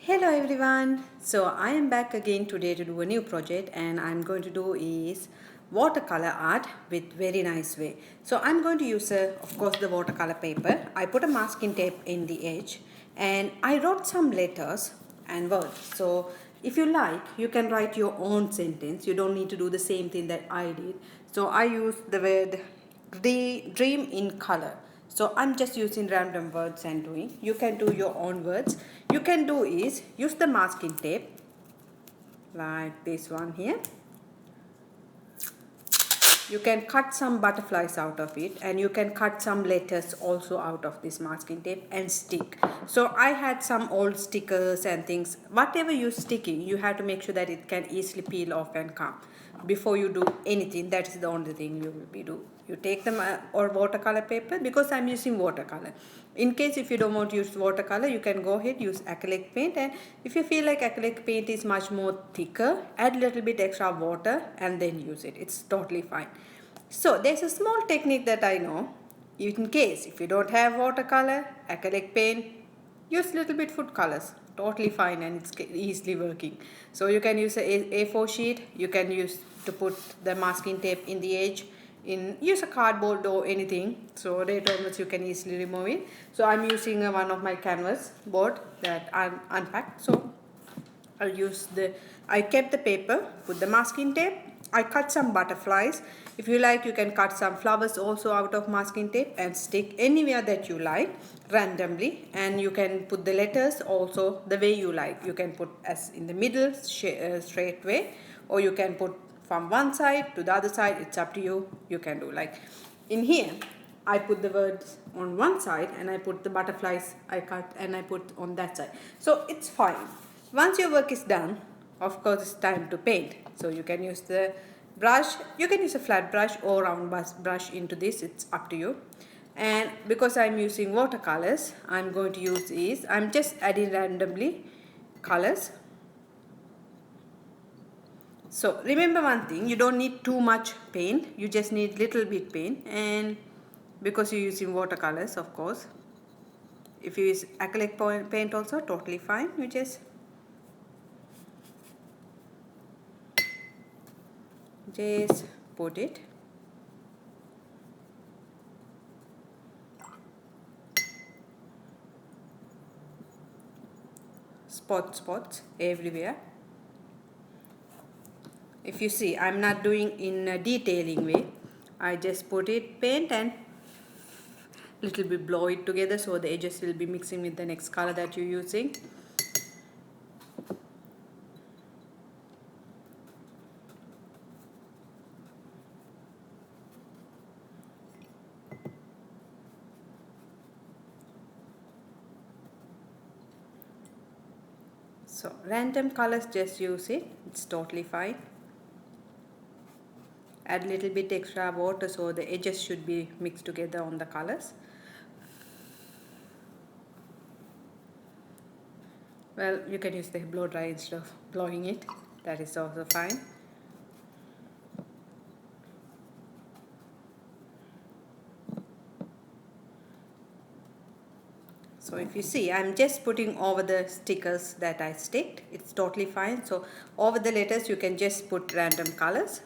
Hello everyone. So I am back again today to do a new project, and I'm going to do is watercolor art with very nice way. So I'm going to use of course the watercolor paper. I put a masking tape in the edge and I wrote some letters and words. So if you like, you can write your own sentence. You don't need to do the same thing that I did. So I used the word dream in color. So I'm just using random words and doing. You can do your own words. You can do is use the masking tape like this one here. You can cut some butterflies out of it, and you can cut some letters also out of this masking tape and stick. So I had some old stickers and things. Whatever you're sticking, you have to make sure that it can easily peel off and come before you do anything. That is the only thing you will be do. You take them or watercolor paper, because I'm using watercolor. In case if you don't want to use watercolor, you can go ahead use acrylic paint, and if you feel like acrylic paint is much more thicker, add a little bit extra water and then use it. It's totally fine. So there's a small technique that I know. In case if you don't have watercolor, acrylic paint, use little bit food colors. Totally fine, and it's easily working. So you can use a A4 sheet. You can use to put the masking tape in the edge. Use a cardboard or anything. So later you can easily remove it. So I'm using one of my canvas board that I unpacked. So I kept the paper, put the masking tape. I cut some butterflies. If you like, you can cut some flowers also out of masking tape and stick anywhere that you like randomly. And you can put the letters also the way you like. You can put as in the middle straight way, or you can put from one side to the other side. It's up to you. You can do like in here. I put the words on one side and I put the butterflies I cut and I put on that side. So it's fine. Once your work is done, of course it's time to paint. So you can use the brush. You can use a flat brush or round brush into this. It's up to you. And because I'm using watercolors, I'm just adding randomly colors. So remember one thing, you don't need too much paint, you just need little bit paint, and because you're using watercolors, of course. If you use acrylic paint also, totally fine. You just put it. Spots everywhere. If you see, I'm not doing in a detailing way. I just put it paint and little bit blow it together so the edges will be mixing with the next color that you're using. So random colors, just use it. It's totally fine. Add a little bit extra water so the edges should be mixed together on the colors. Well, you can use the blow dry instead of blowing it. That is also fine. So if you see, I'm just putting over the stickers that I sticked. It's totally fine. So over the letters, you can just put random colors.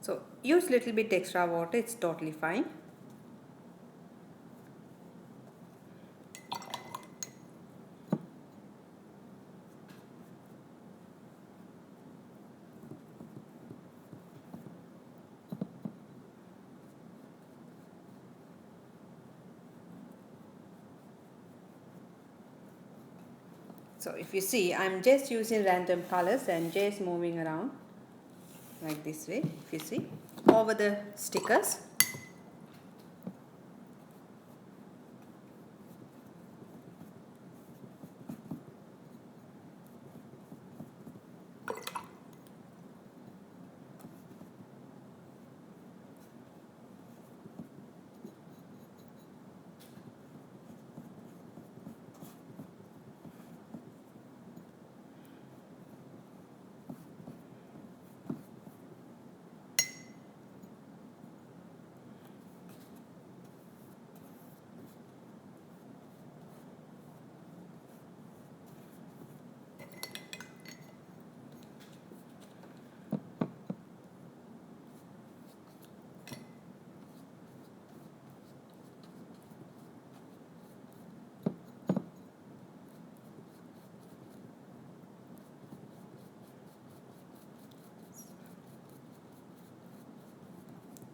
So use little bit extra water, it's totally fine. So if you see, I'm just using random colors and just moving around like this way, if you see, over the stickers.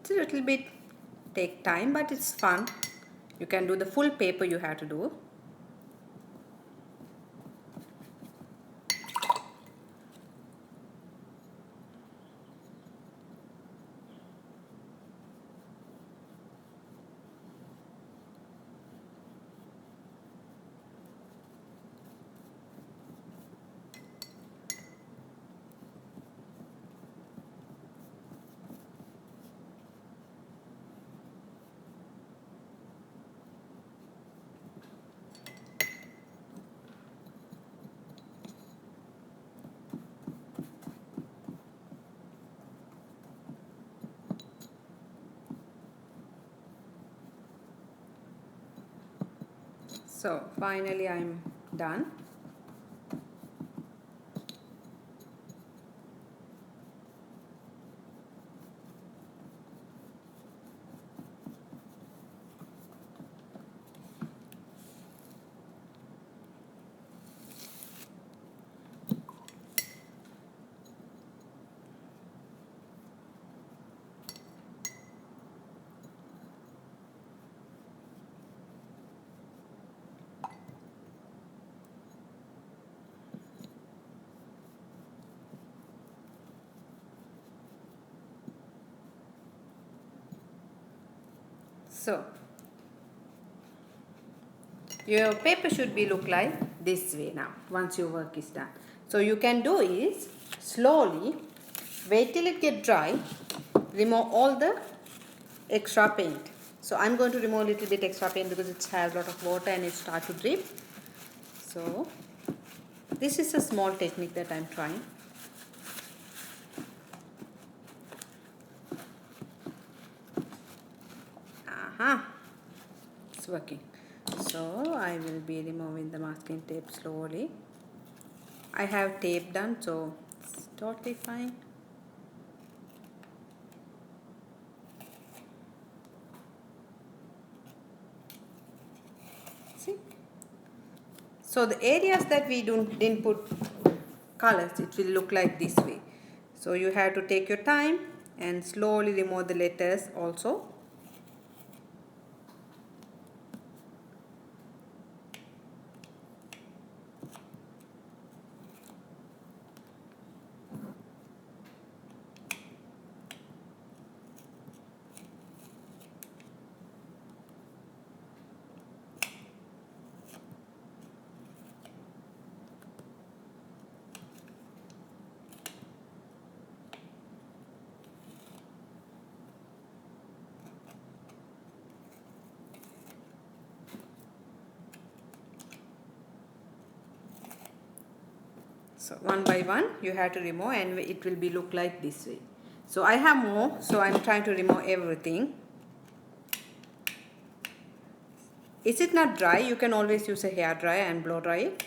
It's a little bit take time, but it's fun. You can do the full paper you have to do. So finally I'm done. So your paper should be look like this way now once your work is done. So you can do is slowly wait till it get dry, remove all the extra paint. So I'm going to remove a little bit extra paint because it has a lot of water and it start to drip. So this is a small technique that I'm trying. It's working. So I will be removing the masking tape slowly. I have tape done, so it's totally fine. See? So the areas that we didn't put colors, it will look like this way. So you have to take your time and slowly remove the letters also. So one by one you have to remove and it will be look like this way. So I have more, so I'm trying to remove everything. Is it not dry? You can always use a hair dryer and blow dry it.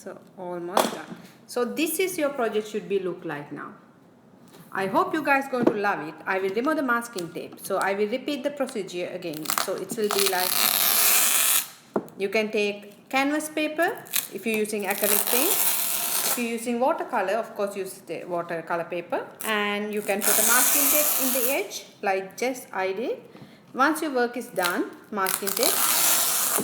So almost done. So this is your project should be look like now. I hope you guys going to love it. I will remove the masking tape. So I will repeat the procedure again. So it will be like, you can take canvas paper if you're using acrylic paint. If you're using watercolor, of course use the watercolor paper. And you can put a masking tape in the edge like just I did. Once your work is done, masking tape,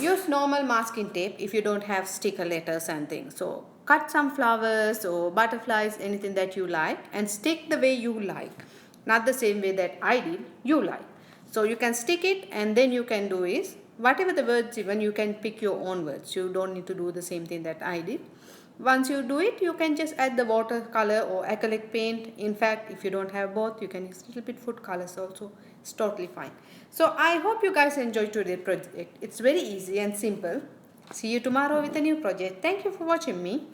use normal masking tape if you don't have sticker letters and things. So cut some flowers or butterflies, anything that you like, and stick the way you like. Not the same way that I did, you like. So you can stick it, and then you can do is, whatever the words given, you can pick your own words. You don't need to do the same thing that I did. Once you do it, you can just add the watercolor or acrylic paint. In fact, if you don't have both, you can use a little bit food colors also. It's totally fine. So I hope you guys enjoyed today's project. It's very easy and simple. See you tomorrow with a new project. Thank you for watching me.